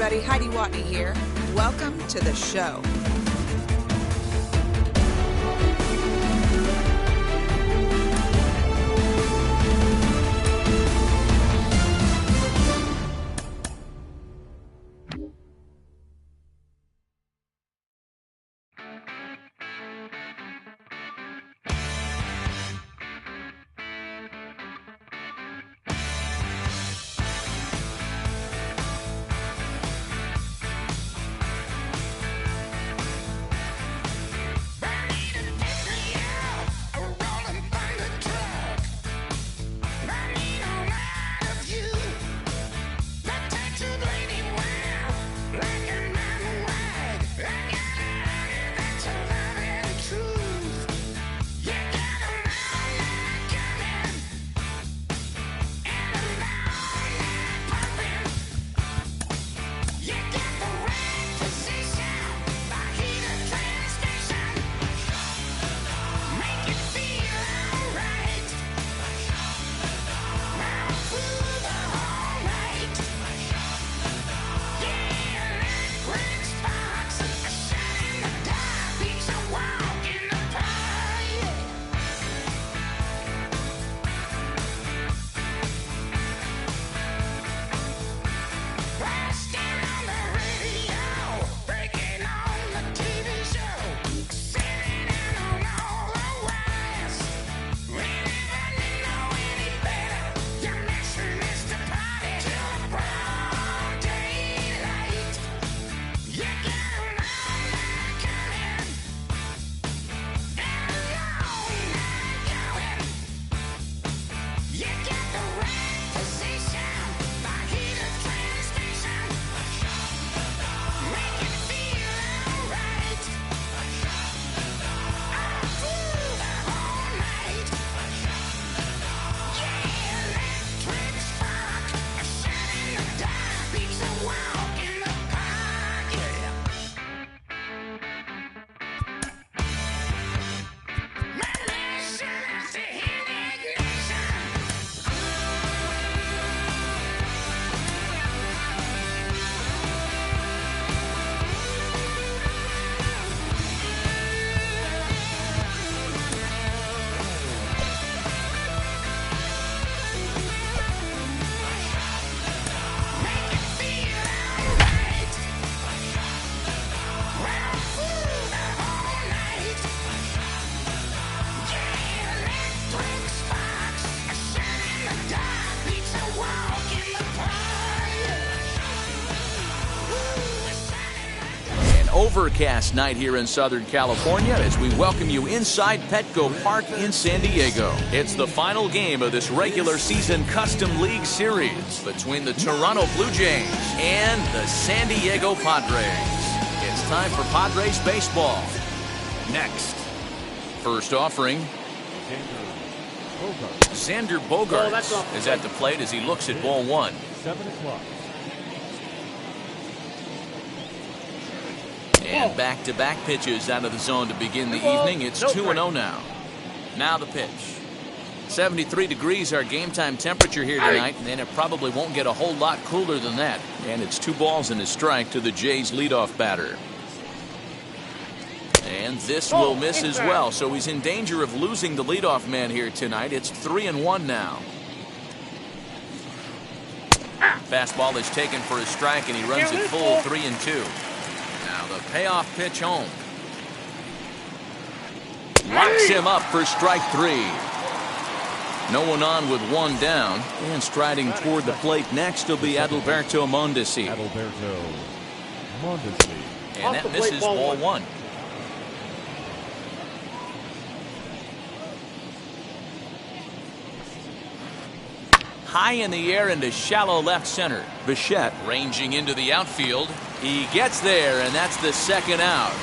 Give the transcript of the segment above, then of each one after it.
everybody. Heidi Watney here. Welcome to the show. Overcast night here in Southern California as we welcome you inside Petco Park in San Diego. It's the final game of this regular season Custom League Series between the Toronto Blue Jays and the San Diego Padres. It's time for Padres baseball. Next, first offering, Xander Bogaerts is at the plate as he looks at ball one. 7 o'clock. And back-to-back pitches out of the zone to begin the evening. It's 2-0 now. Now the pitch. 73 degrees our game time temperature here tonight, and it probably won't get a whole lot cooler than that. And it's 2 balls and a strike to the Jays leadoff batter. And this will miss as well, so he's in danger of losing the leadoff man here tonight. It's 3-1 now. Fastball is taken for a strike, and he runs it full 3-2. Now the payoff pitch home. Locks him up for strike 3. No one on with 1 down. And striding toward the plate next will be Adalberto Mondesi. And that misses ball 1. High in the air into shallow left center. Bichette ranging into the outfield. He gets there, and that's the second out.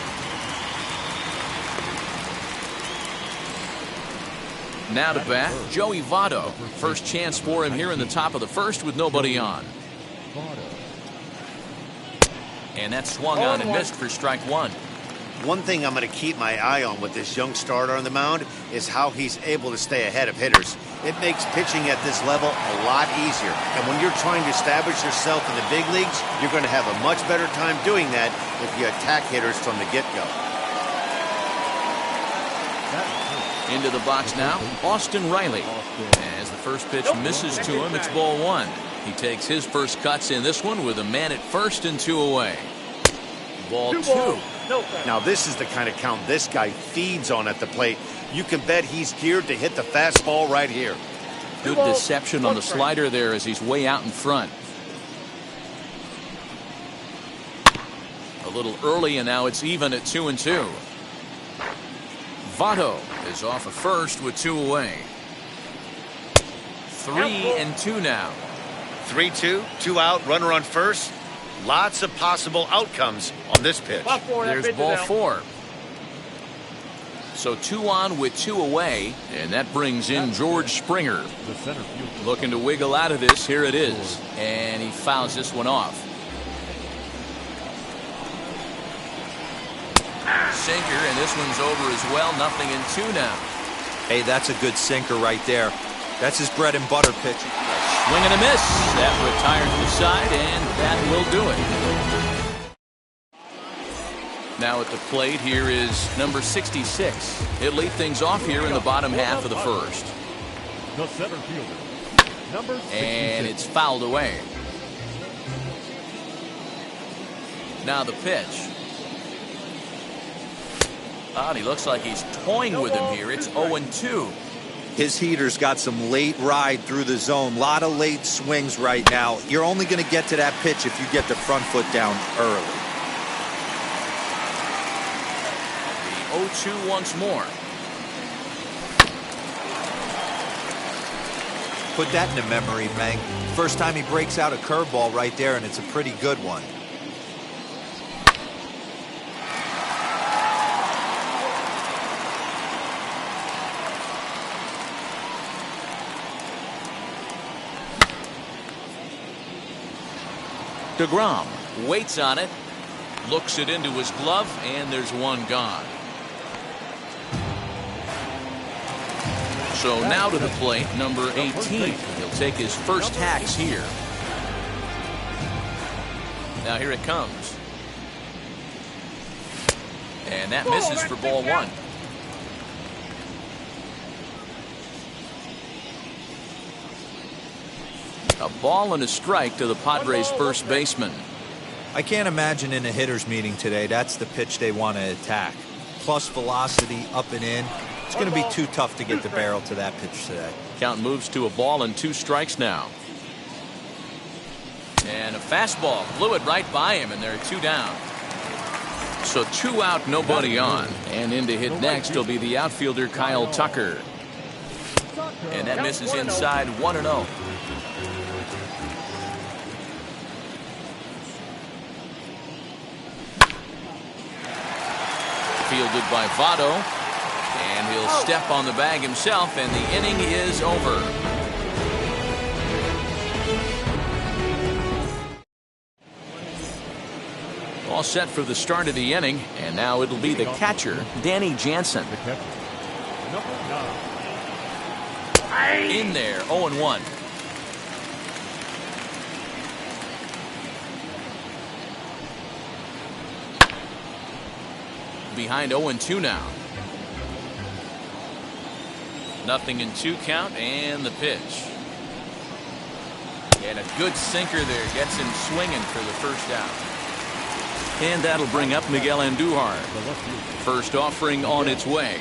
Now to bat, Joey Votto. First chance for him here in the top of the first with nobody on. And that swung on and missed for strike 1. One thing I'm going to keep my eye on with this young starter on the mound is how he's able to stay ahead of hitters. It makes pitching at this level a lot easier. And when you're trying to establish yourself in the big leagues, you're going to have a much better time doing that if you attack hitters from the get-go. Into the box now, Austin Riley. As the first pitch misses to him, it's ball one. He takes his first cuts in this one with a man at first and 2 away. Ball two. Now this is the kind of count this guy feeds on at the plate. You can bet he's geared to hit the fastball right here. Good deception on the slider there as he's way out in front. A little early, and now it's even at 2-2. Votto is off of first with 2 away. 3-2 now. 3-2, 2 out, runner on first. Lots of possible outcomes on this pitch. There's ball four. So 2 on with 2 away, and that brings in George Springer. Looking to wiggle out of this. Here it is, and he fouls this one off. Sinker, and this one's over as well. 0-2 now. Hey, that's a good sinker right there. That's his bread and butter pitch. Swing and a miss. That retires the side, and that will do it. Now at the plate, here is number 66. He'll lead things off here in the bottom half of the first. The center fielder, number 66. And it's fouled away. Now the pitch. And he looks like he's toying with him here. It's 0-2. His heater's got some late ride through the zone. A lot of late swings right now. You're only going to get to that pitch if you get the front foot down early. The 0-2 once more. Put that in a memory bank. First time he breaks out a curveball right there, and it's a pretty good one. DeGrom waits on it, looks it into his glove, and there's one gone. So now to the plate, number 18. He'll take his first hacks here. Now here it comes. And that misses for ball one. A ball and a strike to the Padres' first baseman. I can't imagine in a hitter's meeting today that's the pitch they want to attack. Plus velocity, up and in. It's going to be too tough to get the barrel to that pitch today. Count moves to a ball and 2 strikes now. And a fastball blew it right by him, and there are 2 down. So 2 out, nobody on. And in to hit next will be the outfielder Kyle Tucker. And that misses inside 1-0. Fielded by Votto, and he'll step on the bag himself, and the inning is over. All set for the start of the inning, and now it'll be the catcher, Danny Jansen. In there, 0-1. Behind 0-2 now. 0-2 count, and the pitch. And a good sinker there gets him swinging for the first out. And that'll bring up Miguel Andujar. First offering on its way.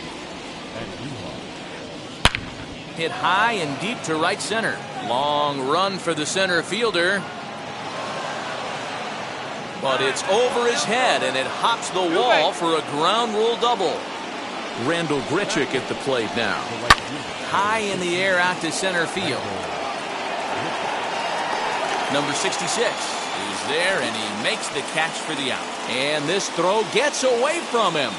Hit high and deep to right center. Long run for the center fielder. But it's over his head, and it hops the wall for a ground rule double. Randall Grichuk at the plate now. High in the air out to center field. Number 66 is there, and he makes the catch for the out. And this throw gets away from him.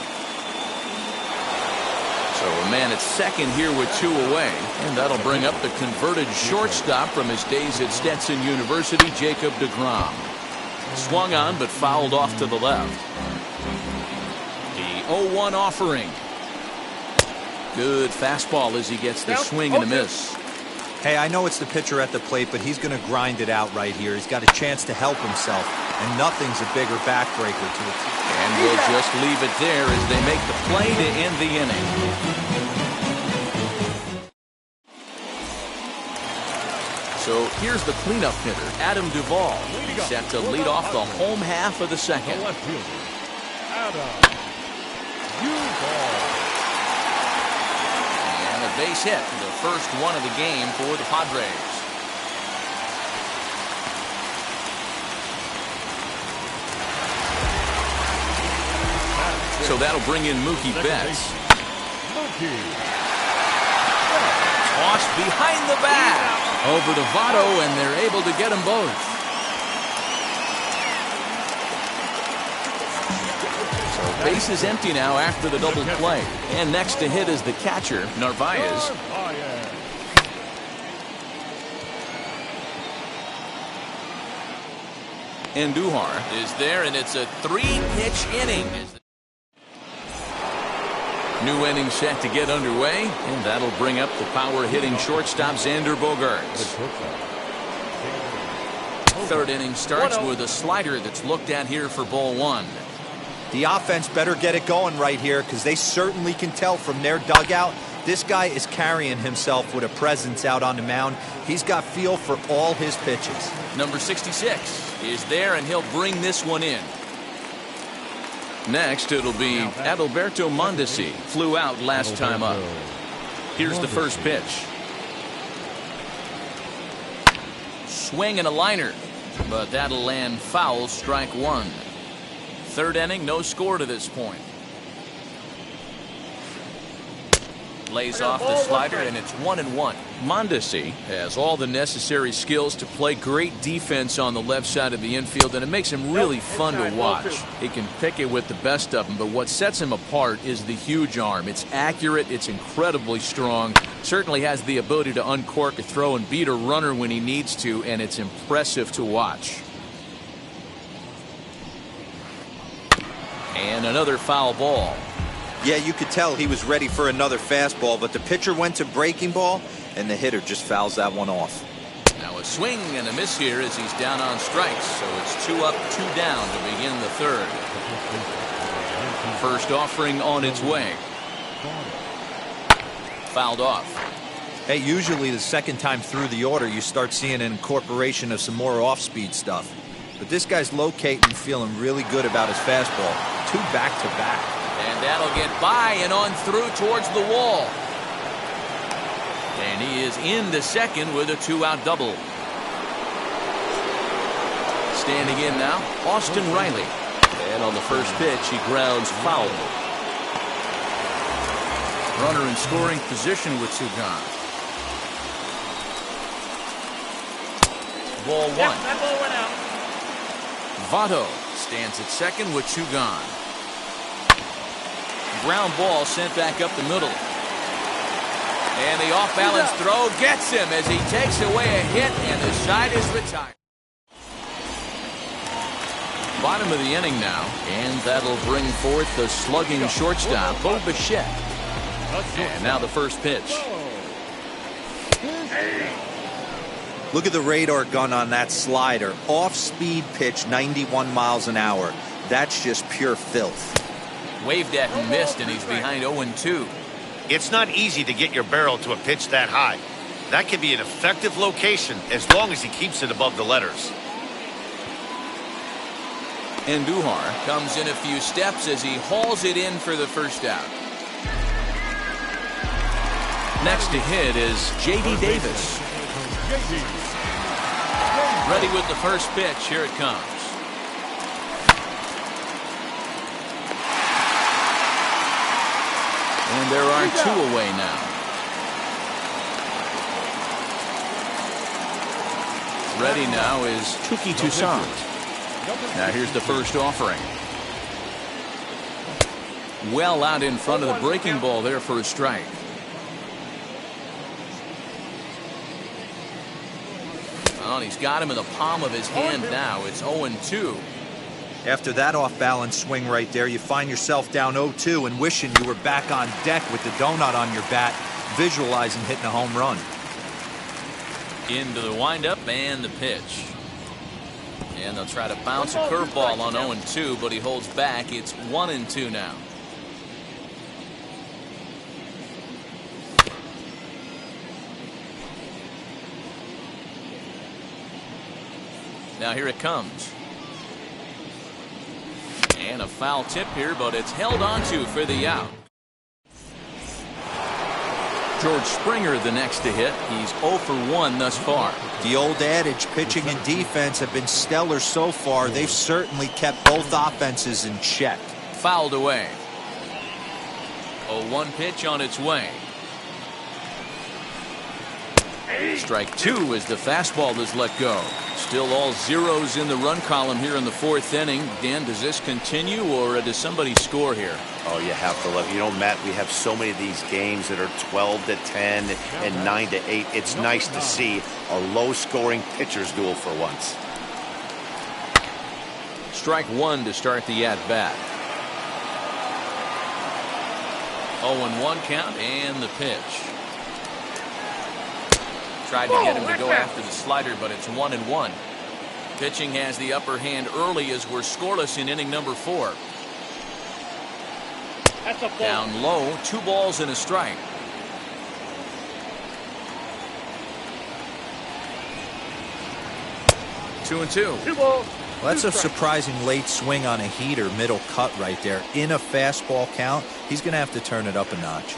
So a man at second here with 2 away. And that'll bring up the converted shortstop from his days at Stetson University, Jacob DeGrom. Swung on, but fouled off to the left. The 0-1 offering. Good fastball as he gets the swing and a miss. Hey, I know it's the pitcher at the plate, but he's going to grind it out right here. He's got a chance to help himself, and nothing's a bigger backbreaker to the team. And we'll just leave it there as they make the play to end the inning. So here's the cleanup hitter, Adam Duvall, set to lead off the home half of the second. The left fielder, Adam Duvall. And a base hit, the first one of the game for the Padres. So that'll bring in Mookie Betts. Tossed behind the bat. Over to Votto, and they're able to get them both. So base is empty now after the double play. And next to hit is the catcher, Narvaez. Andujar is there, and it's a 3-pitch inning. New inning set to get underway, and that'll bring up the power-hitting shortstop Xander Bogaerts. Third inning starts with a slider that's looked at here for ball one. The offense better get it going right here, because they certainly can tell from their dugout this guy is carrying himself with a presence out on the mound. He's got feel for all his pitches. Number 66 is there, and he'll bring this one in. Next, it'll be Adalberto Mondesi. Flew out last time up. Here's the first pitch. Swing and a liner, but that'll land foul, strike one. Third inning, no score to this point. Lays off the slider, and it's 1-1. Mondesi has all the necessary skills to play great defense on the left side of the infield, and it makes him really fun to watch. He can pick it with the best of them, but what sets him apart is the huge arm. It's accurate, it's incredibly strong, certainly has the ability to uncork a throw and beat a runner when he needs to, and it's impressive to watch. And another foul ball. Yeah, you could tell he was ready for another fastball, but the pitcher went to breaking ball, and the hitter just fouls that one off. Now a swing and a miss here as he's down on strikes, so it's 2 up, 2 down to begin the third. First offering on its way. Fouled off. Hey, usually the second time through the order, you start seeing an incorporation of some more off-speed stuff. But this guy's locating and feeling really good about his fastball. 2 back-to-back. And that'll get by and on through towards the wall. And he is into second with a 2-out double. Standing in now, Austin Riley. And on the first pitch, he grounds foul. Runner in scoring position with 2 gone. Ball 1. Yep, that ball went out. Votto stands at second with 2 gone. Ground ball sent back up the middle. And the off-balance throw gets him as he takes away a hit, and the side is retired. Bottom of the inning now, and that'll bring forth the slugging shortstop, Bo Bichette. And now the first pitch. Look at the radar gun on that slider. Off-speed pitch, 91 miles an hour. That's just pure filth. Waved at and missed, and he's behind 0-2. It's not easy to get your barrel to a pitch that high. That can be an effective location as long as he keeps it above the letters. Andujar comes in a few steps as he hauls it in for the first out. Next to hit is J.D. Davis. Ready with the first pitch. Here it comes. And there are 2 away now. Ready now is Touki Toussaint. Now here's the first offering. Well out in front of the breaking ball there for a strike. Oh, and he's got him in the palm of his hand now. It's 0-2. After that off-balance swing right there, you find yourself down 0-2 and wishing you were back on deck with the donut on your bat, visualizing hitting a home run. Into the windup and the pitch. And they'll try to bounce a curveball on 0-2, but he holds back. It's 1-2 now. Now here it comes. And a foul tip here, but it's held onto for the out. George Springer the next to hit. He's 0 for 1 thus far. The old adage, pitching and defense have been stellar so far. They've certainly kept both offenses in check. Fouled away. 0-1 pitch on its way. Strike 2 as the fastball is let go. Still all zeros in the run column here in the 4th inning. Dan, does this continue or does somebody score here? Oh, you have to love. You know, Matt, we have so many of these games that are 12-10 and 9-8. It's nice to see a low-scoring pitcher's duel for once. Strike 1 to start the at-bat. 0-1 count and the pitch. Tried to get him to go after the slider, but it's 1-1. Pitching has the upper hand early as we're scoreless in inning number 4. Down low, 2 balls and a strike. Two and two. Well, that's a surprising late swing on a heater, middle cut right there. In a fastball count, he's going to have to turn it up a notch.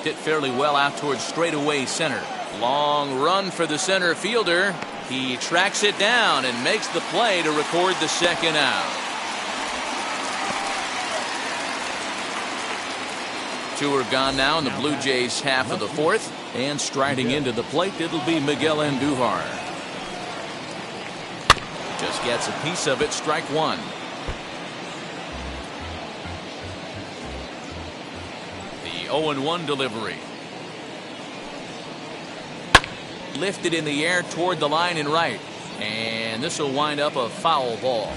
Hit fairly well out towards straightaway center. Long run for the center fielder. He tracks it down and makes the play to record the second out. 2 are gone now in the Blue Jays half of the 4th. And striding into the plate, it'll be Miguel Andujar. Just gets a piece of it, strike 1. The 0-1 delivery. Lifted in the air toward the line and right. And this will wind up a foul ball.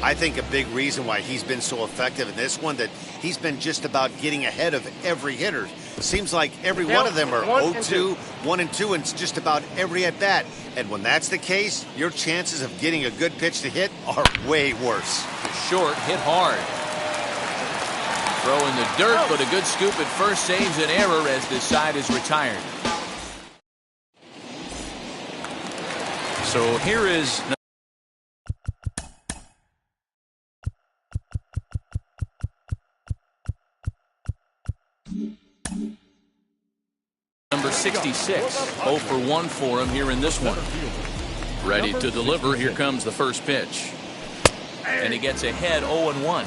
I think a big reason why he's been so effective in this one, that he's been just about getting ahead of every hitter. Seems like every one of them are 0-2, 1-2, and just about every at bat. And when that's the case, your chances of getting a good pitch to hit are way worse. Short, hit hard. Throw in the dirt, but a good scoop at first saves an error as this side is retired. So here is number 66. 0 for 1 for him here in this one. Ready to deliver. Here comes the first pitch. And he gets ahead 0-1.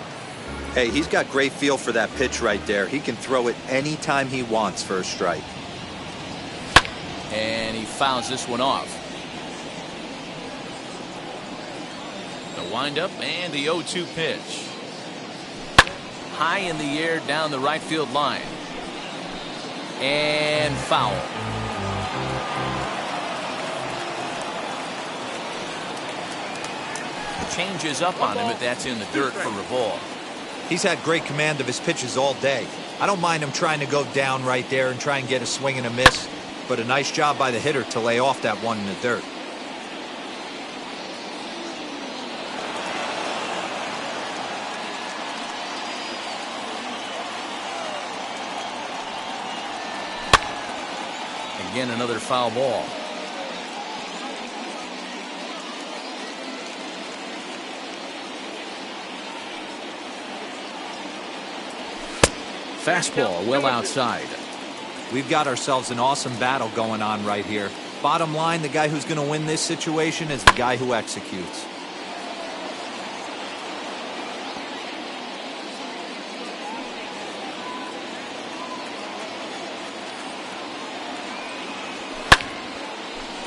Hey, he's got great feel for that pitch right there. He can throw it anytime he wants for a strike. And he fouls this one off. The windup and the 0-2 pitch. High in the air down the right field line. And foul. Changes up on him, but that's in the dirt for a ball. He's had great command of his pitches all day. I don't mind him trying to go down right there and try and get a swing and a miss, but a nice job by the hitter to lay off that one in the dirt. Again, another foul ball. Fastball well outside. We've got ourselves an awesome battle going on right here. Bottom line, the guy who's going to win this situation is the guy who executes.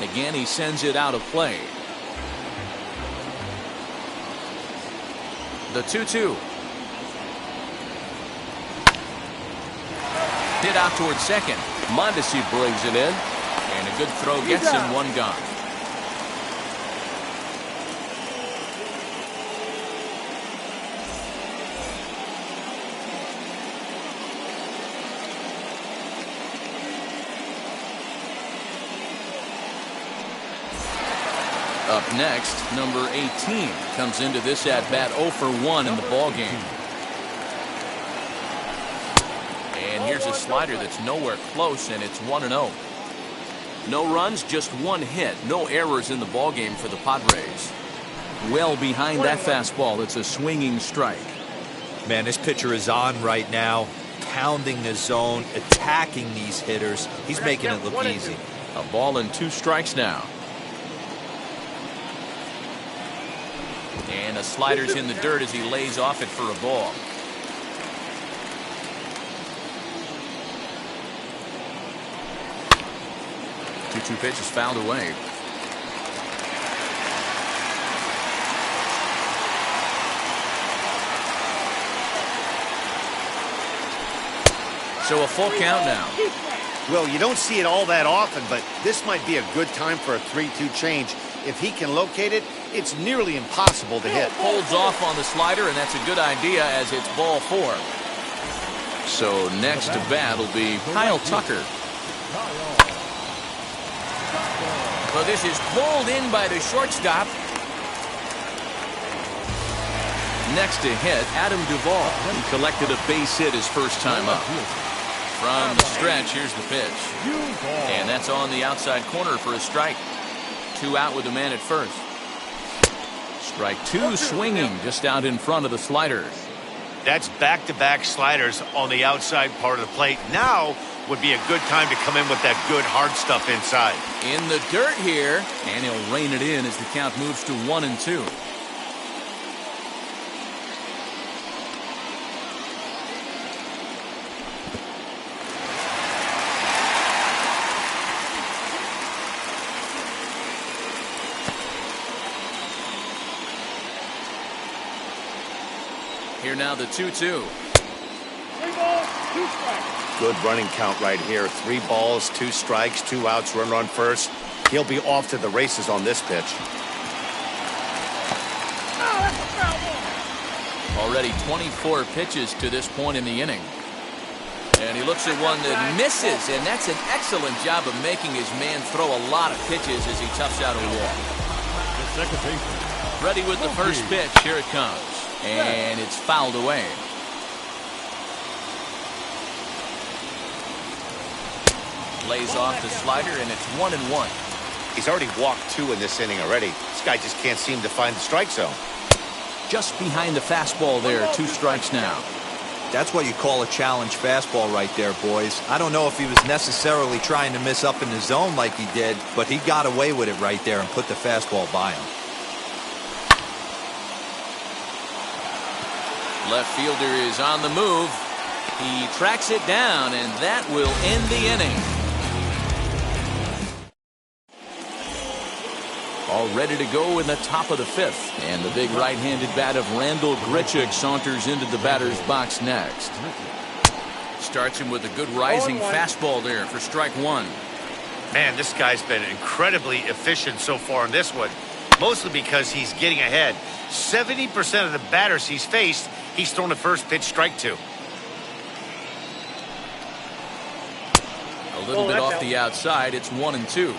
Again, he sends it out of play. The 2-2. Hit out towards second. Mondesi brings it in. And a good throw gets him one gone. Up next, number 18 comes into this at-bat 0 for 1 in the ballgame. And here's a slider that's nowhere close, and it's 1-0. No runs, just one hit. No errors in the ballgame for the Padres. Well behind that fastball. It's a swinging strike. Man, this pitcher is on right now, pounding the zone, attacking these hitters. He's making it look easy. A ball and 2 strikes now. And a slider's in the dirt as he lays off it for a ball. Two pitches fouled away. So a full count now. Well, you don't see it all that often, but this might be a good time for a 3-2 change. If he can locate it, it's nearly impossible to hit. Holds off on the slider, and that's a good idea as it's ball 4. So next to bat will be Kyle Tucker. So this is pulled in by the shortstop. Next to hit, Adam Duvall. He collected a base hit his first time up. From the stretch, here's the pitch. And that's on the outside corner for a strike. 2 out with a man at first. Strike 2 swinging just out in front of the slider. That's back-to-back sliders on the outside part of the plate. Now would be a good time to come in with that good hard stuff inside. In the dirt here, and he'll rein it in as the count moves to 1-2. Here now the 2-2. 3 balls, 2 strikes. Good running count right here. 3 balls, 2 strikes, 2 outs, run first. He'll be off to the races on this pitch. That's a foul ball. Already 24 pitches to this point in the inning. And he looks at one that misses, and that's an excellent job of making his man throw a lot of pitches as he toughs out a walk. The second baseman. Ready with the first pitch. Here it comes. And it's fouled away. Lays off the slider, and it's 1-1. He's already walked 2 in this inning already. This guy just can't seem to find the strike zone. Just behind the fastball there. 2 strikes now. That's what you call a challenge fastball right there, boys. I don't know if he was necessarily trying to miss up in the zone like he did, but he got away with it right there and put the fastball by him. Left fielder is on the move. He tracks it down, and that will end the inning. All ready to go in the top of the 5th. And the big right-handed bat of Randal Grichuk saunters into the batter's box next. Starts him with a good rising fastball there for strike 1. Man, this guy's been incredibly efficient so far in this one. Mostly because he's getting ahead. 70% of the batters he's faced, he's thrown the first pitch strike 2. A little bit off the outside. It's 1-2.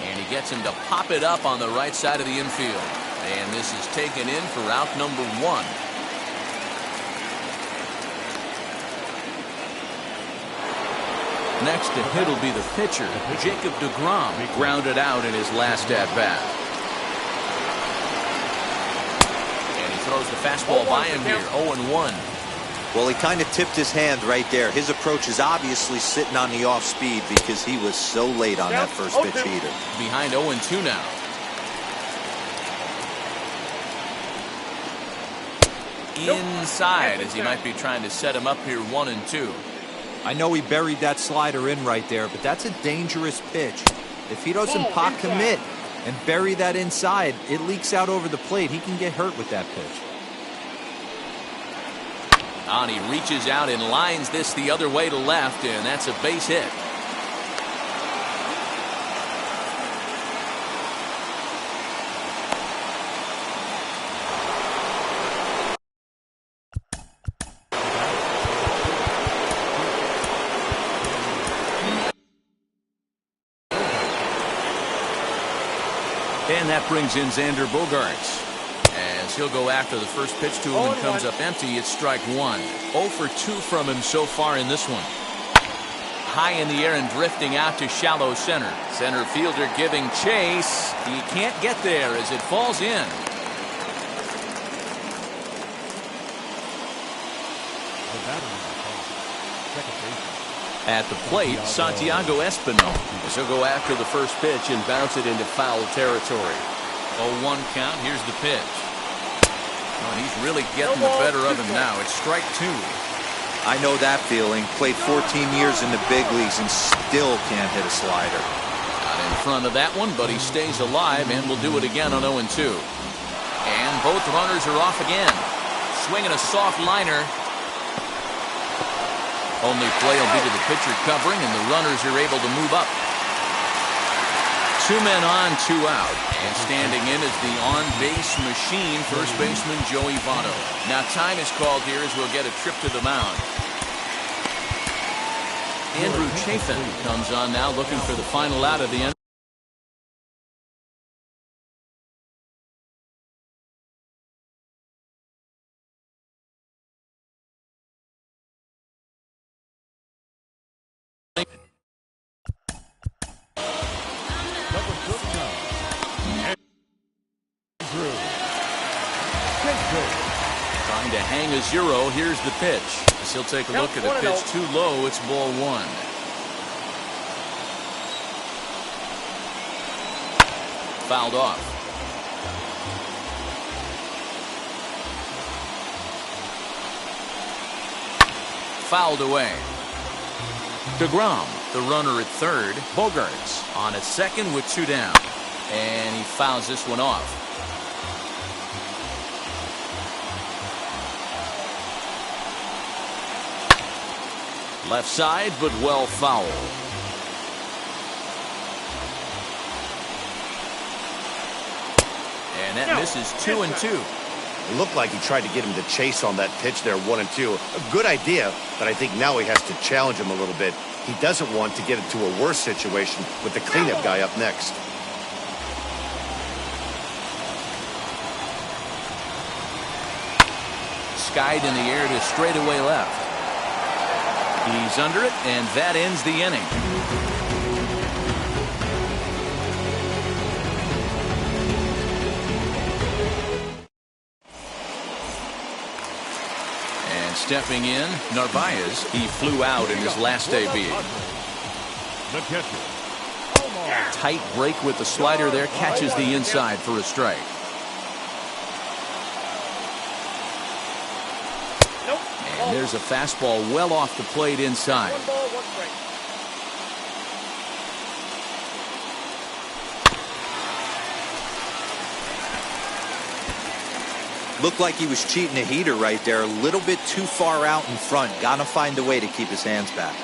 And he gets him to pop it up on the right side of the infield. And this is taken in for out number 1. Next to hit will be the pitcher, Jacob deGrom, grounded out in his last at-bat. And he throws the fastball by him here, 0-1. Well, he kind of tipped his hand right there. His approach is obviously sitting on the off speed because he was so late on that first pitch heater. Behind 0-2 now. Inside as he might be trying to set him up here 1-2. I know he buried that slider in right there, but that's a dangerous pitch. If he doesn't pot commit and bury that inside, it leaks out over the plate. He can get hurt with that pitch. And he reaches out and lines this the other way to left, and that's a base hit. And that brings in Xander Bogaerts. As he'll go after the first pitch to him and comes up empty, it's strike one. 0 for 2 from him so far in this one. High in the air and drifting out to shallow center. Center fielder giving chase. He can't get there as it falls in. At the plate, Santiago Espinal. He'll go after the first pitch and bounce it into foul territory. 0-1 count. Here's the pitch. Oh, he's really getting the better of him now. It's strike two. I know that feeling. Played 14 years in the big leagues and still can't hit a slider. Not in front of that one, but he stays alive and will do it again on 0-2. And both runners are off again. Swinging a soft liner. Only play will be to the pitcher covering, and the runners are able to move up. 2 men on, 2 out. And standing in is the on-base machine, first baseman Joey Votto. Now time is called here as we'll get a trip to the mound. Andrew Chafin comes on now looking for the final out of the end. Trying to hang a 0. Here's the pitch. As he'll take a look at it. Pitch too low. It's ball 1. Fouled off. Fouled away. DeGrom, the runner at third. Bogaerts on at second with 2 down. And he fouls this one off. Left side, but well fouled. And that misses 2-2. It looked like he tried to get him to chase on that pitch there, 1-2. A good idea, but I think now he has to challenge him a little bit. He doesn't want to get into a worse situation with the cleanup guy up next. Skied in the air to straightaway left. He's under it, and that ends the inning. And stepping in, Narvaez. He flew out in his last AB. The catcher. Tight break with the slider there, catches the inside for a strike. And there's a fastball well off the plate inside. 1 ball, 1 strike. Looked like he was cheating a heater right there. A little bit too far out in front. Gotta find a way to keep his hands back.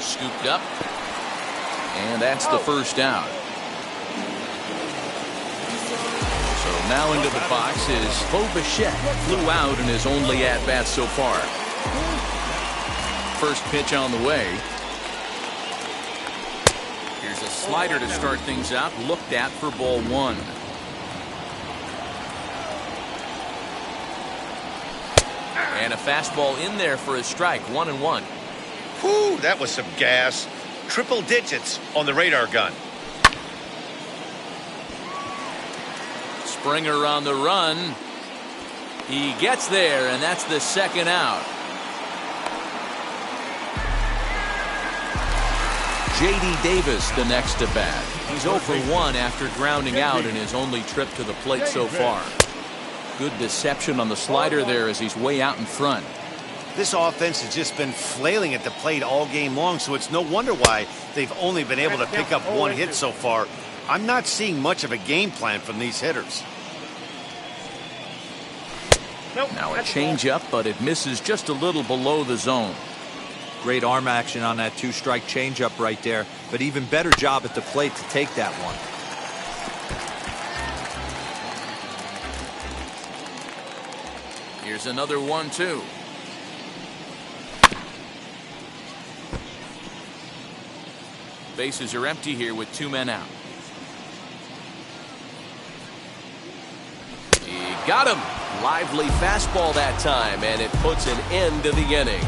Scooped up. And that's the first down. So now into the box is Bo Bichette. Flew out in his only at-bat so far. First pitch on the way. Here's a slider to start things out. Looked at for ball 1. And a fastball in there for a strike. 1-1. Whew, that was some gas. Triple digits on the radar gun. Springer on the run. He gets there, and that's the second out. J.D. Davis the next to bat. He's 0 for 1 after grounding out in his only trip to the plate so far. Good deception on the slider there as he's way out in front. This offense has just been flailing at the plate all game long, so it's no wonder why they've only been able to pick up 1 hit so far. I'm not seeing much of a game plan from these hitters. Now a changeup, but it misses just a little below the zone. Great arm action on that 2-strike changeup right there, but even better job at the plate to take that one. Here's another 1-2. Bases are empty here with 2 men out. He got him. Lively fastball that time, and it puts an end to the inning.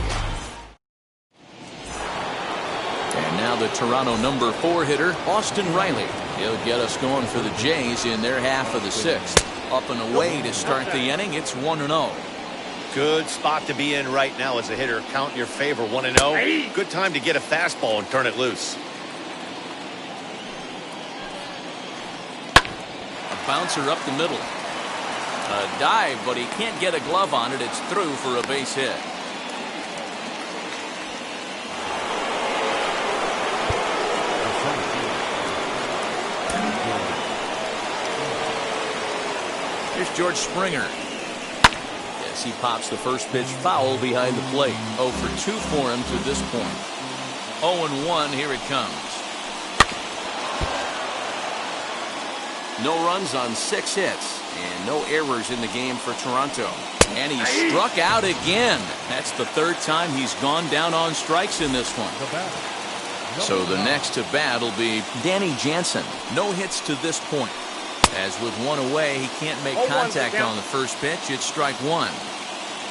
And now the Toronto number 4 hitter, Austin Riley. He'll get us going for the Jays in their half of the 6th. Up and away to start the inning. It's 1-0. Good spot to be in right now as a hitter. Count in your favor, 1-0. Good time to get a fastball and turn it loose. A bouncer up the middle. A dive, but he can't get a glove on it. It's through for a base hit. Here's George Springer. Yes, he pops the first pitch foul behind the plate. 0 for 2 for him to this point. 0-1, here it comes. No runs on 6 hits. And no errors in the game for Toronto. And he struck out again. That's the 3rd time he's gone down on strikes in this one. So the next to bat will be Danny Jansen. No hits to this point. As with 1 away, he can't make contact on the first pitch. It's strike 1.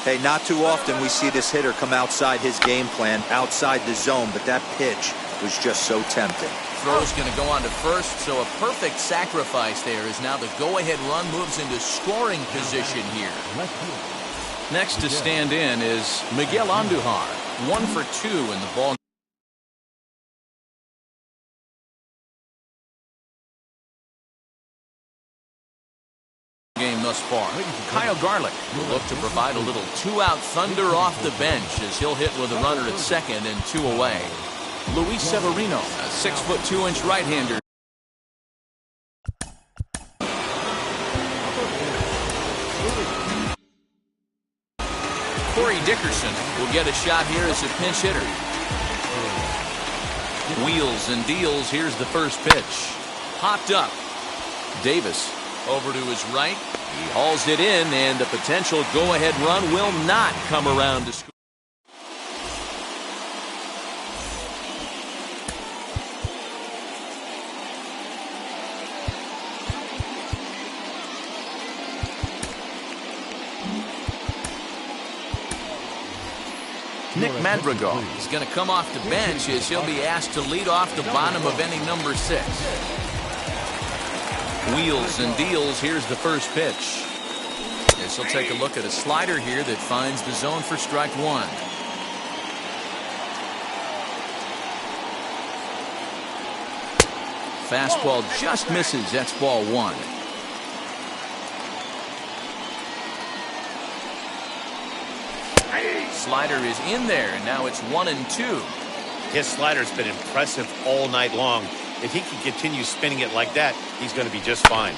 Hey, not too often we see this hitter come outside his game plan, outside the zone, but that pitch was just so tempting. Throw's going to go on to first, so a perfect sacrifice there is now the go-ahead run moves into scoring position here. Next to stand in is Miguel Andujar. 1 for 2 in the ball game thus far. Kyle Garlick will look to provide a little 2-out thunder off the bench as he'll hit with a runner at second and 2 away. Luis Severino, a 6'2" right-hander. Corey Dickerson will get a shot here as a pinch hitter. Wheels and deals. Here's the first pitch. Popped up. Davis over to his right. He hauls it in, and the potential go-ahead run will not come around to score. Nick Madrigal is going to come off the bench as he'll be asked to lead off the bottom of inning number 6. Wheels and deals. Here's the first pitch. As he'll take a look at a slider here that finds the zone for strike 1. Fastball just misses. That's ball 1. Slider is in there, and now it's 1-2. His slider's been impressive all night long. If he can continue spinning it like that, he's going to be just fine.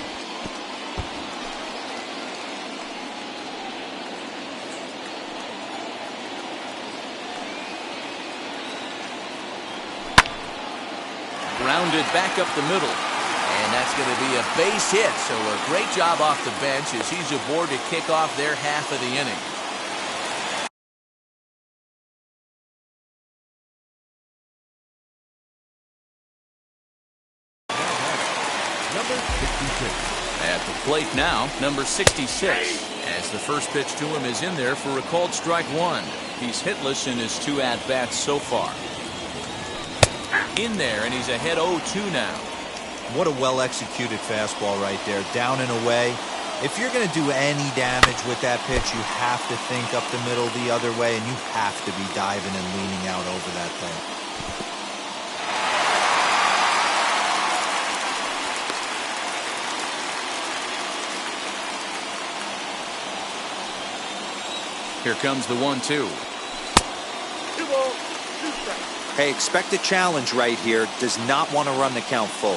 Grounded back up the middle. And that's going to be a base hit. So a great job off the bench as he's aboard to kick off their half of the inning. At the plate now, number 66, as the first pitch to him is in there for a called strike 1. He's hitless in his 2 at-bats so far. In there, and he's ahead 0-2 now. What a well-executed fastball right there, down and away. If you're going to do any damage with that pitch, you have to think up the middle the other way, and you have to be diving and leaning out over that thing. Here comes the 1-2. Hey, expect a challenge right here. Does not want to run the count full.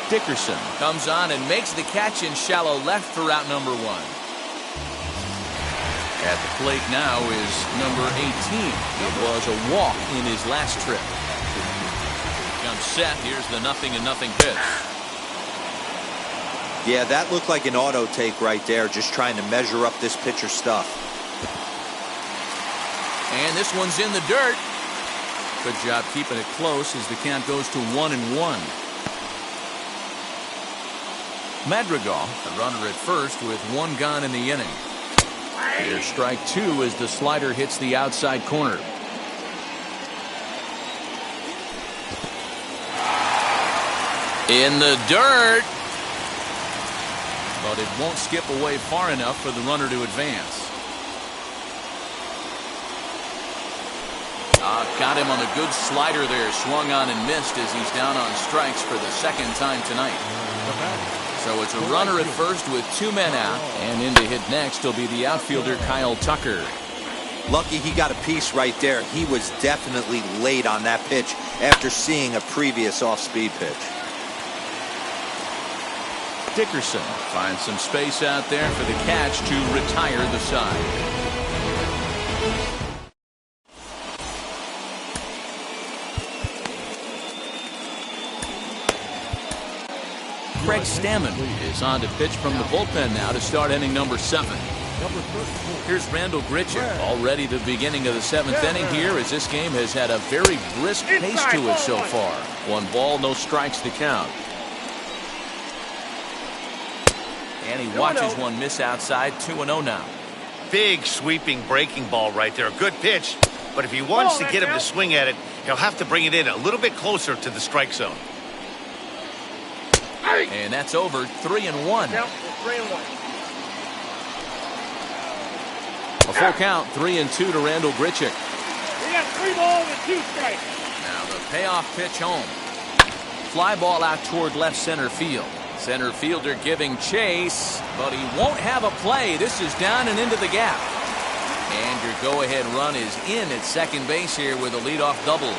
Dickerson comes on and makes the catch in shallow left for out number 1. At the plate now is number 18. It was a walk in his last trip. Comes set. Here's the 0-0 pitch. Yeah, that looked like an auto take right there, just trying to measure up this pitcher's stuff. And this one's in the dirt. Good job keeping it close as the count goes to 1-1. Madrigal, a runner at first with one gone in the inning. Here's strike two as the slider hits the outside corner. In the dirt. But it won't skip away far enough for the runner to advance. Got him on a good slider there. Swung on and missed as he's down on strikes for the second time tonight. So it's a runner at first with two men out. And in to hit next will be the outfielder Kyle Tucker. Lucky he got a piece right there. He was definitely late on that pitch after seeing a previous off-speed pitch. Dickerson finds some space out there for the catch to retire the side. Craig Stammen is on to pitch from the bullpen now to start inning number 7. Here's Randall Grichuk, already the beginning of the 7th inning here, as this game has had a very brisk pace to it so far. 1 ball, no strikes to count. And he watches one miss outside. 2-0 now. Big sweeping breaking ball right there. A good pitch. But if he wants to get him to swing at it, he'll have to bring it in a little bit closer to the strike zone. And that's over. 3-1. A full count. 3-2 to Randall Grichuk. We got 3 balls and 2 strikes. Now the payoff pitch home. Fly ball out toward left center field. Center fielder giving chase, but he won't have a play. This is down and into the gap. And your go-ahead run is in at second base here with a leadoff double.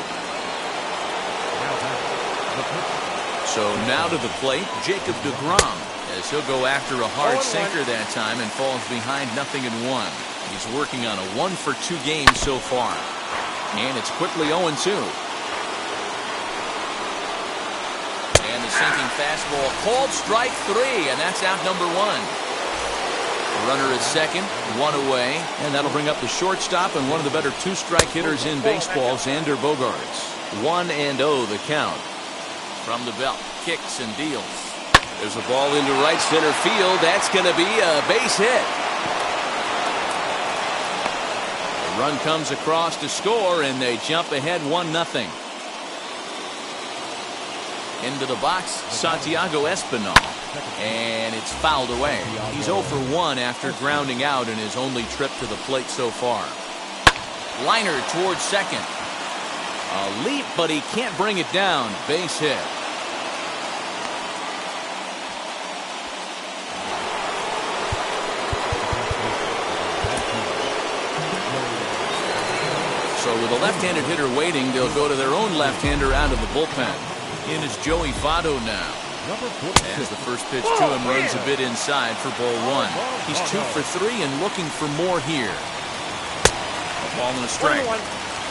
So now to the plate, Jacob deGrom, as he'll go after a hard sinker that time and falls behind 0-1. He's working on a 1-for-2 game so far. And it's quickly 0-2. And the sinking fastball called strike 3, and that's out number 1. The runner is second, 1 away, and that'll bring up the shortstop and one of the better 2-strike hitters in baseball, Xander Bogaerts. 1-0 the count. From the belt, kicks and deals. There's a ball into right center field. That's going to be a base hit. The run comes across to score, and they jump ahead 1-0. Into the box, Santiago Espinal, and it's fouled away. He's 0 for 1 after grounding out in his only trip to the plate so far. Liner towards second. A leap, but he can't bring it down. Base hit. So with a left-handed hitter waiting, they'll go to their own left-hander out of the bullpen. In is Joey Votto now. As the first pitch to him runs a bit inside for ball 1. He's 2 for 3 and looking for more here. A ball and a strike.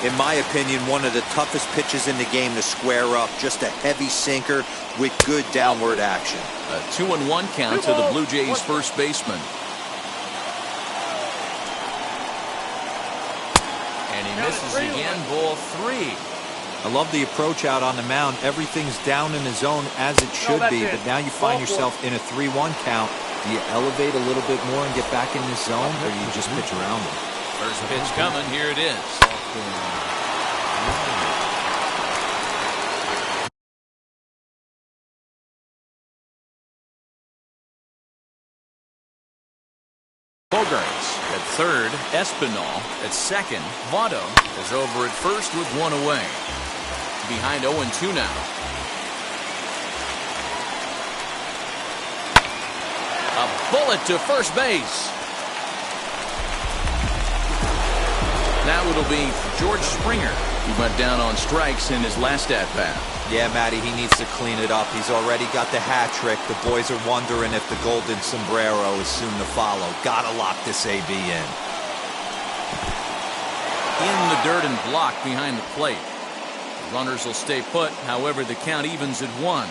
In my opinion, one of the toughest pitches in the game to square up. Just a heavy sinker with good downward action. A 2-1 count to the Blue Jays first baseman. And he misses again, ball 3. I love the approach out on the mound. Everything's down in the zone as it should be, but now you find yourself in a 3-1 count. Do you elevate a little bit more and get back in this zone, or do you just pitch around them? First pitch coming. Here it is. Bogaerts at third. Espinal at second. Votto is over at first with 1 away. Behind 0-2 now. A bullet to first base. Now it'll be George Springer, who went down on strikes in his last at-bat. Yeah, Matty, he needs to clean it up. He's already got the hat trick. The boys are wondering if the golden sombrero is soon to follow. Gotta lock this AB in. In the dirt and blocked behind the plate. Runners will stay put, however the count evens at 1.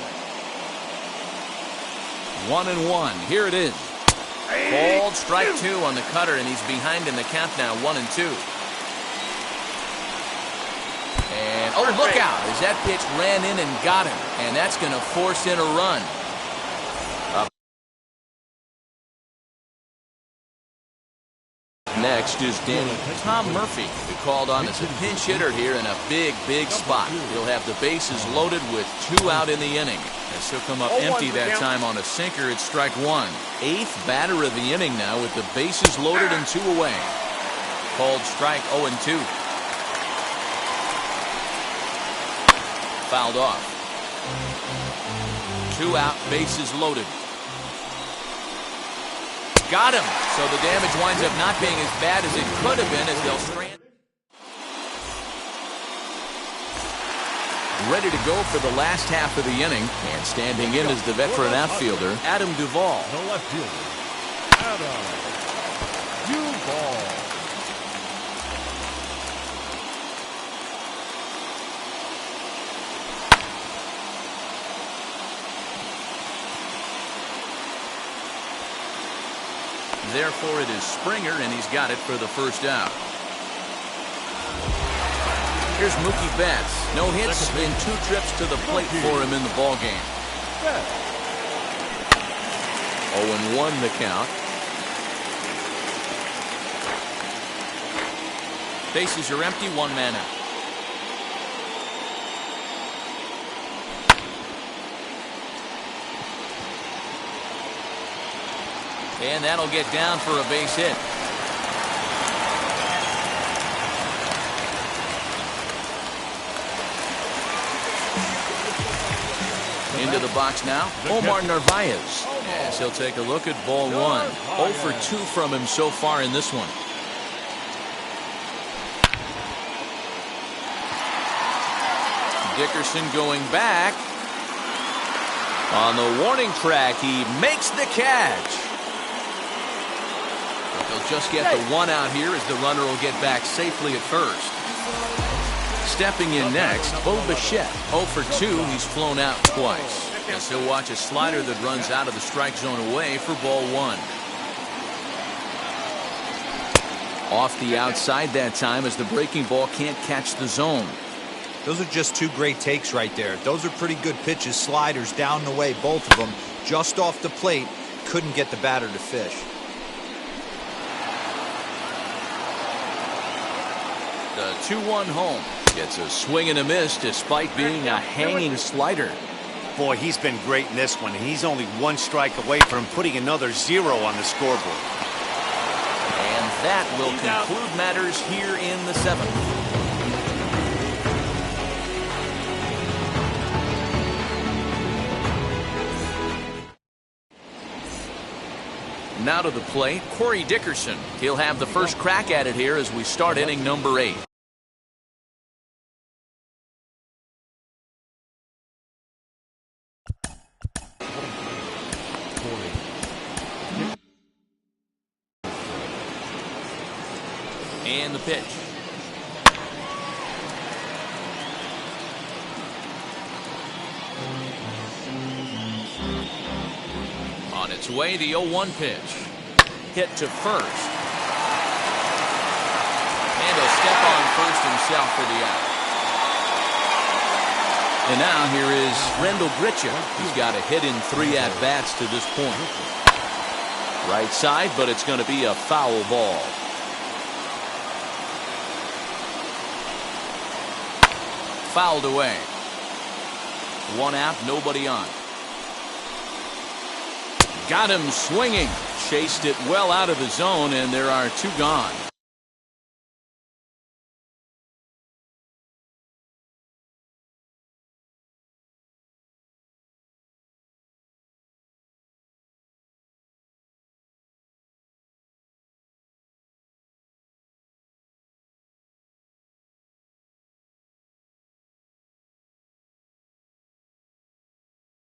1-1. Here it is. Called strike 2 on the cutter, and he's behind in the count now, 1-2. And, oh, look out, as that pitch ran in and got him. And that's going to force in a run. Next is Danny Tom Murphy, who called on as a pinch hitter here in a big, big spot. He'll have the bases loaded with 2 out in the inning. As he'll come up empty that time on a sinker at strike 1. 8th batter of the inning now with the bases loaded and 2 away. Called strike 0-2. Fouled off. 2 out, bases loaded. Got him. So the damage winds up not being as bad as it could have been as they'll strand. Ready to go for the last half of the inning. And standing in is the veteran outfielder, Adam Duvall. The left fielder, Adam Duvall. Therefore, it is Springer, and he's got it for the first out. Here's Mookie Betts. No hits in 2 trips to the plate for him in the ballgame. 0-1 the count. Bases are empty, 1 man out. And that'll get down for a base hit. Into the box now, Omar Narvaez. As he'll take a look at ball 1. 0 for 2 from him so far in this one. Dickerson going back. On the warning track, he makes the catch. They'll just get the 1 out here as the runner will get back safely at first. Stepping in next, Bo Bichette. 0 for 2, he's flown out twice. As he'll watch a slider that runs out of the strike zone away for ball 1. Off the outside that time as the breaking ball can't catch the zone. Those are just 2 great takes right there. Those are pretty good pitches. Sliders down the way, both of them. Just off the plate, couldn't get the batter to fish. The 2-1 home. Gets a swing and a miss despite being a hanging slider. Boy, he's been great in this one. He's only 1 strike away from putting another 0 on the scoreboard. And that will conclude matters here in the 7th. Now to the plate, Corey Dickerson. He'll have the first crack at it here as we start inning number 8. And the pitch. On its way, the 0-1 pitch. Hit to first. And he'll step on first himself for the out. And now here is Rendell Grichuk. He's got a hit in 3 at-bats to this point. Right side, but it's going to be a foul ball. Fouled away. 1 out, nobody on. Got him swinging. Chased it well out of the zone, and there are 2 gone.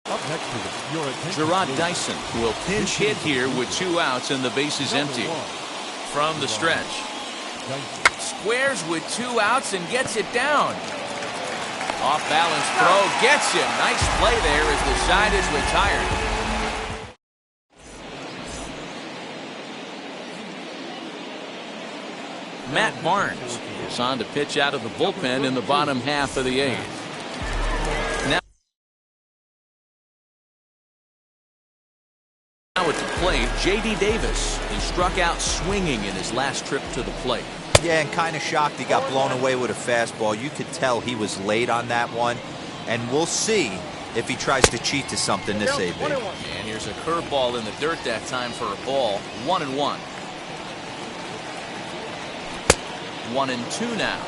Up next to your attention. Jarrod Dyson will pinch hit here with 2 outs and the bases empty. From the stretch. Squares with 2 outs and gets it down. Off balance throw, gets him. Nice play there as the side is retired. Matt Barnes is on to pitch out of the bullpen in the bottom half of the eighth. Now at the plate, J.D. Davis. He struck out swinging in his last trip to the plate. Yeah, and kind of shocked he got blown away with a fastball. You could tell he was late on that one. And we'll see if he tries to cheat to something this AB. And here's a curveball in the dirt that time for a ball. 1-1. 1-2 now.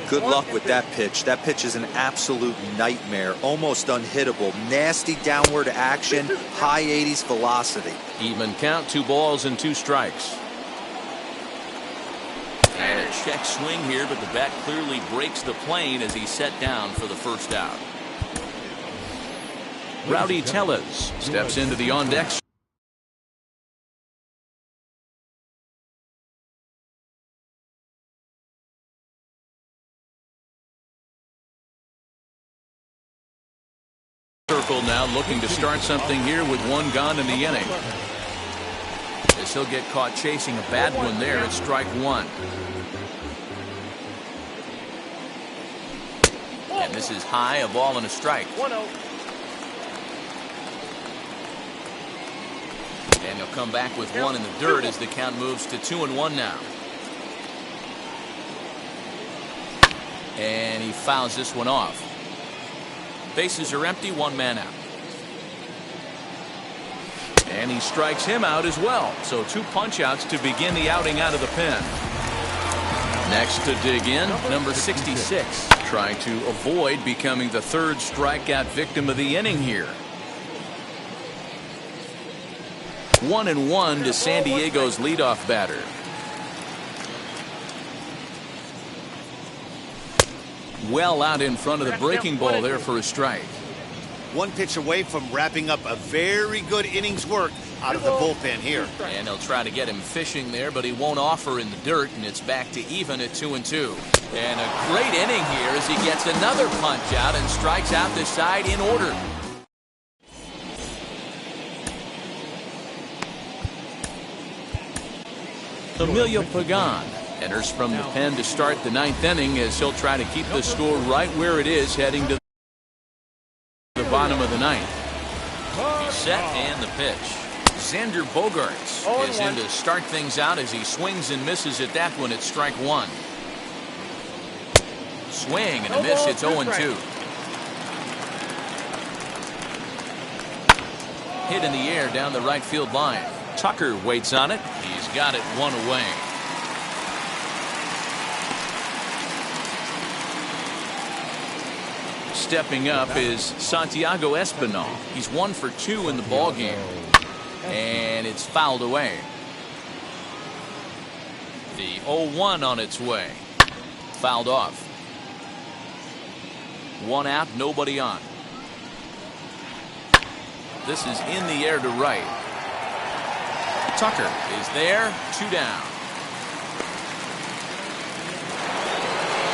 Good luck with that pitch. That pitch is an absolute nightmare. Almost unhittable. Nasty downward action. High 80s velocity. Even count. 2 balls and 2 strikes. And a check swing here, but the bat clearly breaks the plane as he's set down for the first out. Rowdy Tellez steps into the on-deck. Circle now, looking to start something here with 1 gone in the inning. As he'll get caught chasing a bad one there at strike 1. And this is high, a ball and a strike. 1-0. And he'll come back with 1 in the dirt as the count moves to 2-1 now. And he fouls this one off. Bases are empty, 1 man out. And he strikes him out as well. So 2 punch outs to begin the outing out of the pen. Next to dig in, number 66, trying to avoid becoming the 3rd strikeout victim of the inning here. 1-1 to San Diego's leadoff batter. Well out in front of the breaking ball there for a strike. 1 pitch away from wrapping up a very good innings work out of the bullpen here. And they'll try to get him fishing there, but he won't offer in the dirt, and it's back to even at 2-2. And a great inning here as he gets another punch out and strikes out the side in order. Emilio Pagan enters from the pen to start the 9th inning as he'll try to keep the score right where it is heading to the bottom of the 9th. He's set and the pitch. Xander Bogaerts is in to start things out as he swings and misses at that one at strike 1. Swing and a miss. It's 0-2. Hit in the air down the right field line. Tucker waits on it. He's got it 1 away. Stepping up is Santiago Espinal. He's 1 for 2 in the ball game. And it's fouled away. The 0-1 on its way. Fouled off. 1 out, nobody on. This is in the air to right. Tucker is there, 2 down.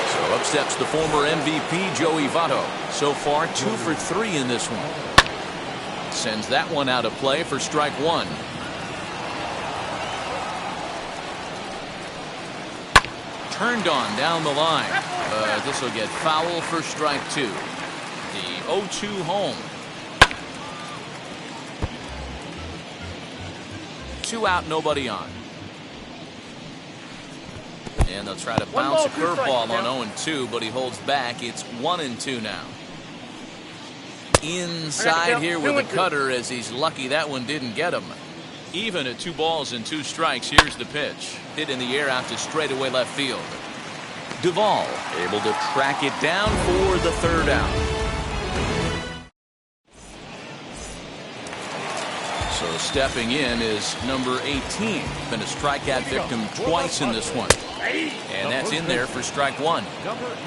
So up steps the former MVP Joey Votto. So far 2 for 3 in this one. Sends that one out of play for strike 1. Turned on down the line. This will get foul for strike 2. The 0-2 home. 2 out, nobody on. And they'll try to bounce a curveball on 0-2, but he holds back. It's 1-2 now. Inside here with a cutter as he's lucky that one didn't get him. Even at 2 balls and 2 strikes, here's the pitch. Hit in the air out to straightaway left field. Duvall able to track it down for the 3rd out. So stepping in is number 18. Been a strikeout victim twice in this one. And that's in there for strike 1.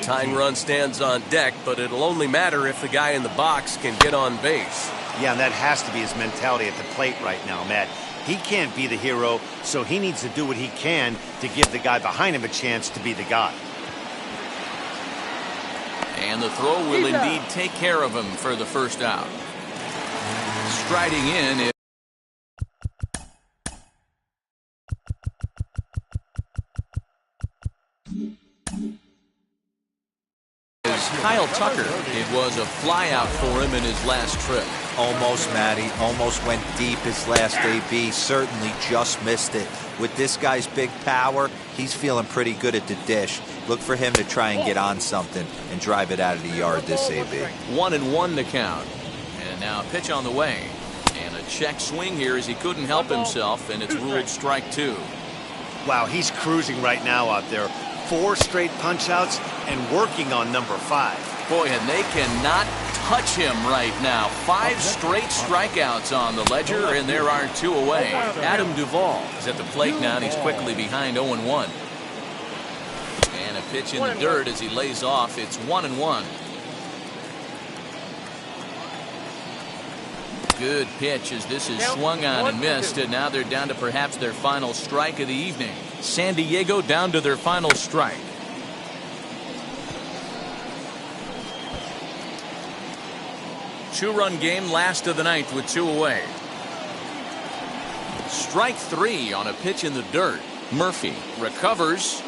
Tying run stands on deck, but it'll only matter if the guy in the box can get on base. Yeah, and that has to be his mentality at the plate right now, Matt. He can't be the hero, so he needs to do what he can to give the guy behind him a chance to be the guy. And the throw will indeed take care of him for the first out. Striding in is Kyle Tucker. It was a flyout for him in his last trip. Almost, Matty. Almost went deep his last AB. Certainly just missed it. With this guy's big power, he's feeling pretty good at the dish. Look for him to try and get on something and drive it out of the yard this AB. 1-1 to count. And now a pitch on the way. And a check swing here as he couldn't help himself, and it's ruled strike 2. Wow, he's cruising right now out there. 4 straight punch-outs and working on number 5. Boy, and they cannot touch him right now. 5 straight strikeouts on the ledger, and there are 2 away. Adam Duvall is at the plate now, and he's quickly behind 0-1. And a pitch in the dirt as he lays off. It's 1-1. Good pitch as this is swung on and missed, and now they're down to perhaps their final strike of the evening. San Diego down to their final strike. Two-run game, last of the ninth with 2 away. Strike 3 on a pitch in the dirt. Murphy recovers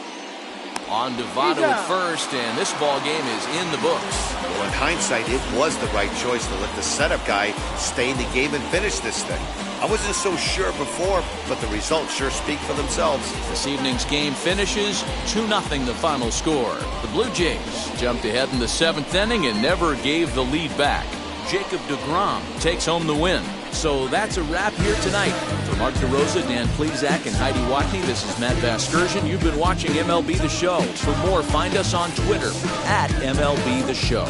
on Devado at first, and this ball game is in the books. Well, in hindsight, it was the right choice to let the setup guy stay in the game and finish this thing. I wasn't so sure before, but the results sure speak for themselves. This evening's game finishes 2-0 the final score. The Blue Jays jumped ahead in the 7th inning and never gave the lead back. Jacob deGrom takes home the win. So that's a wrap here tonight. For Mark DeRosa, Dan Plesac, and Heidi Watney, this is Matt Vasgersian. You've been watching MLB The Show. For more, find us on Twitter at MLB The Show.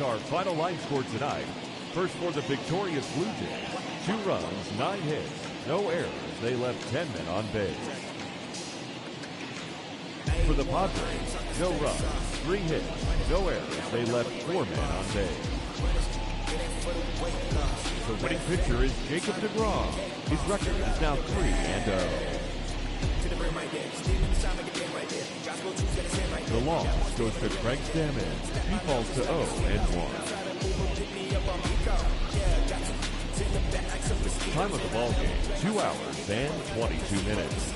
Our final line score tonight. First for the victorious Blue Jays. 2 runs, 9 hits, no errors. They left 10 men on base. For the Padres, no runs, 3 hits, no errors. They left 4 men on base. The winning pitcher is Jacob deGrom. His record is now 3-0. The loss goes to Craig Stammen. He falls to 0-1. Time of the ball game, 2 hours and 22 minutes.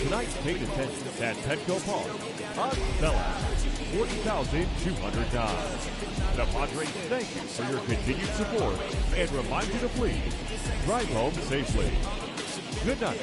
Tonight's paid attendance at Petco Park. Odds sellout, 40,209. The Padres thank you for your continued support and remind you to please drive home safely. Good night.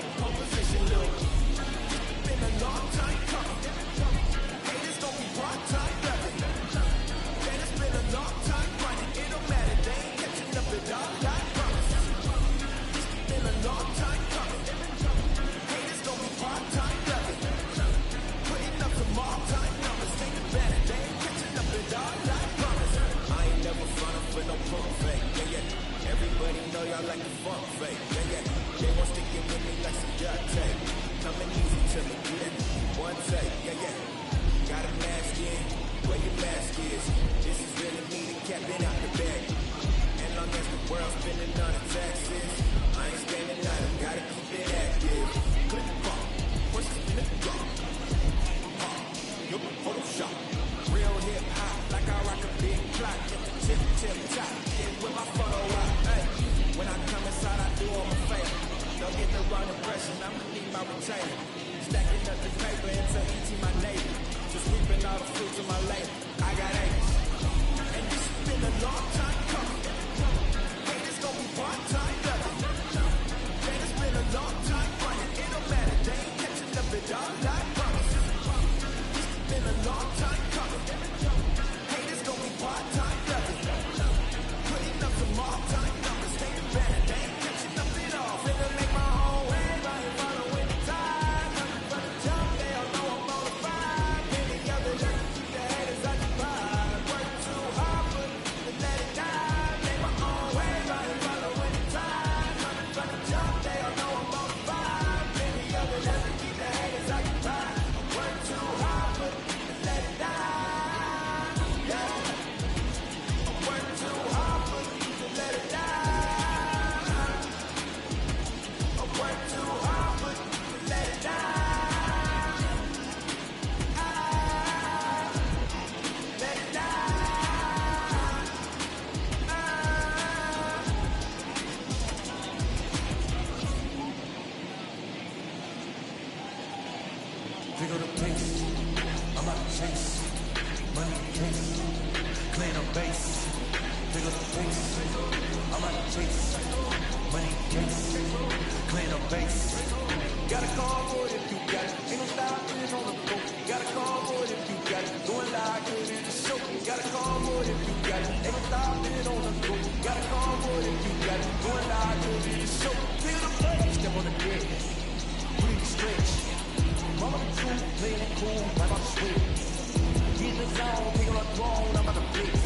Pick up the pace. I'm out to chase. Money case. Clean up base. Pick up the pace. I'm out to chase. Money case. Clean up base. Got a call for it if you got it. Ain't no stopping on the go. Got a call for it if you got it. Going live, good in the show. Got a call for it if you got it. Ain't no stopping on the go. Got a call for it if you got it. Going live, good in the show. Pick up the pace. Step on the deck. Breathe, stretch. Mama the truth, playing it cool, I'm about to switch. Get in the zone, pick up a throne, I'm about to blitz.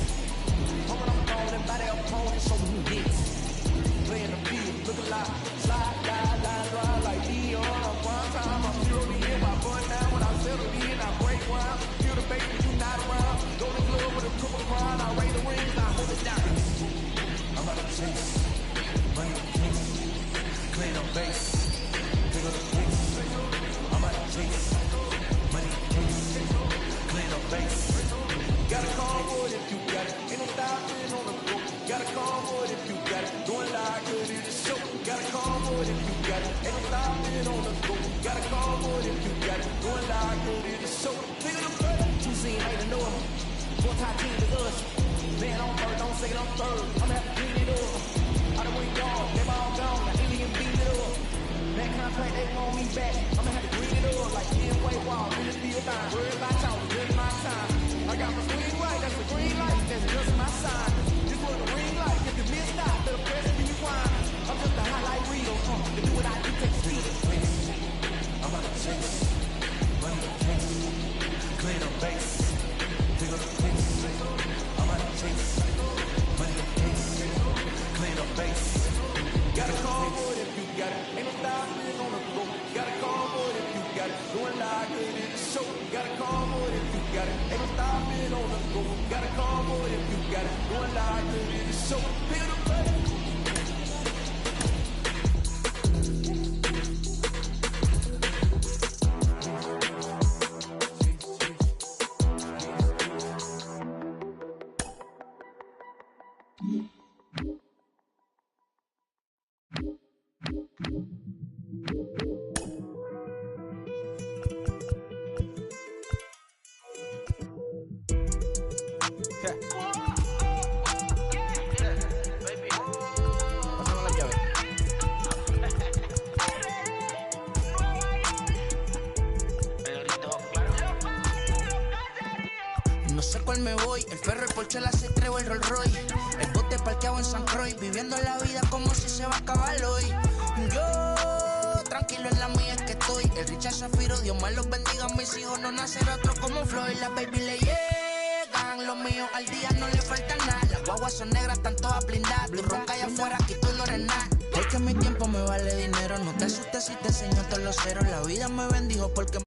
Pumping on the phone and by their opponent, show me who hits. Playing the field, look alive, slide, drive like Dion. I'm one time, I'm 0 to end, I burn down when I settle in, I break ground. Feel the baby, you not around. Go to club with a triple crown, I raise the rings, I hold it down. I'm about to chase, money case, clean up base, pick up the pace. I'm out to chase, money case, clean up base. Got a call for it if you got it. Ain't no stopping on the go. Got a call for it if you got it. Going live, good in the show. Got a call for it if you got it. Ain't no stopping on the go. Got a call for it if you got it. Going live, good in the show. Pick it up, baby. 2C ain't a know. 4-tie team is us. Man on third, don't say it on third. I'ma have to clean it up. I done went gone, they all gone. Now Alien beat it up. That contract, they want me back. I'ma have to green it up like Kenway Wall. In the field, dying. Worry about y'all, just my time. I got my green light, that's the green light, that's just my sign. This was the green light, if you missed out, better press rewind. I'm just a highlight reader, to do what I do, take speed. I'm out to chase, money case, clean up base, pick up the pace. I'm out to chase, money case, clean up base. Got a call for it if you got it. Ain't no stopping on the go. Got a call for it if you got it. Going live, good in the show. Got a call for it if you got it. Ain't no stopping on the go. Got a call for it if you got it. Going live, good in the show. Pick it up, baby. No sé cuál me voy, el perro, el Porsche, la C3 o el Rolls Royce. El bote parqueado en San Croix, viviendo la vida como si se va a acabar hoy. Yo, tranquilo en la mía es que estoy. El Richard Zafiro, Dios más los bendiga. Mis hijos no nacerá otro como Floyd. Las baby le llegan, los míos al día no le falta nada. Las guaguas son negras, están todas blindadas. Tú ronca allá afuera, aquí tú no eres nada. Es que mi tiempo me vale dinero. No te asustes si te enseño todos los ceros. La vida me bendijo porque